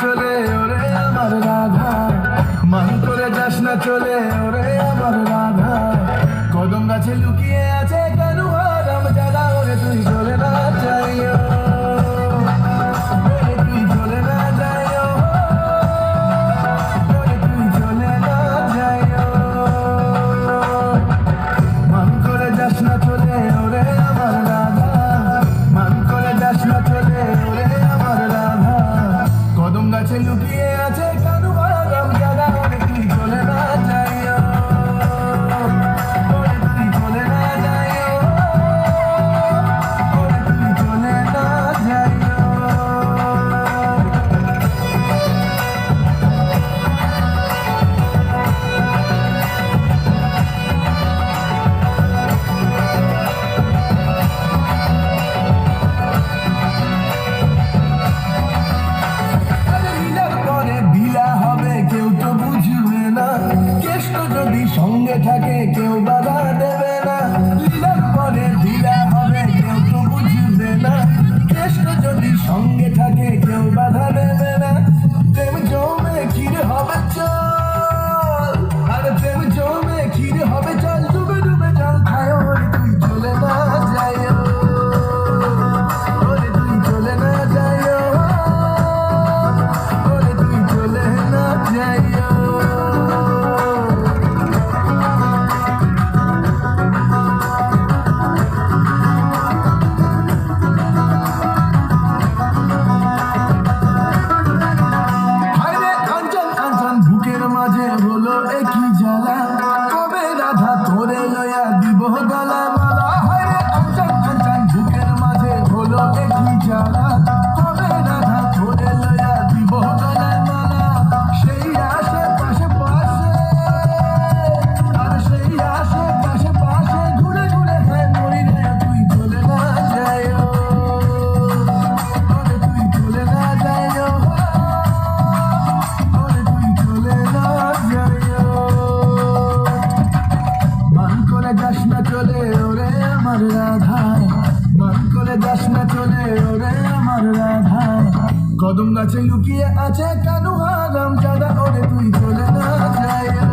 চলে ওরে আমার রাধা, মান করে যাস না চলে ওরে আমার রাধা। কদম গাছে লুকিয়ে আছে কানু আরাম জাদা, ওরে তুই চলে না যাইও, তুই চলে না যাইও, তুই চলে না যাইও। মান করে যাস না চলে ওরে আমার রাধা, মান করে যাস না চলে ওরে আমার রাধা। কদম গাছে লুকিয়ে আছে কানু আরাম জাদা, ওরে তুই চলে না যাইও, তুই চলে না যাইও, তুই চলে না যাইও। সঙ্গে থাকে কেউ বাধা দেবে না, লীলার পরে লীলা হবে কেউ তো বুঝবে না। কৃষ্ণ যদি সঙ্গে থাকে কেউ বাধা দেবে না। প্রেম জমে ক্ষীর হবে চল, আর প্রেম জমে ক্ষীর হবে চল, ডুবে ডুবে জল খায়, ওরে তুই চলে না যাইও, ওরে তুই চলে না যাইও, ওরে তুই চলে না যাইও। মাঝে হলো একই জ্বালা, কবে রাধা তোরে লয়া দিব গলা মালা। হায়রে আঞ্চান আঞ্চান বুকের মাঝে হলো একই জ্বালা, কবে রাধা তোরে লয়া দিব গলা মালা। সেই আসে পাশে পাশে, আর সেই আসে পাশে পাশে, ঘুরে ঘুরে হয় মরি রে, তুই চলে না যাইও, তুই চলে না যাইও, তুই চলে না যাইও। মান করে যাস না চলে ওরে আমার রাধা, মান করে যাস না চলে ওরে আমার রাধা। কদম গাছে লুকিয়ে আছে কানু আরাম জাদা, ওরে তুই চলে না যাইও।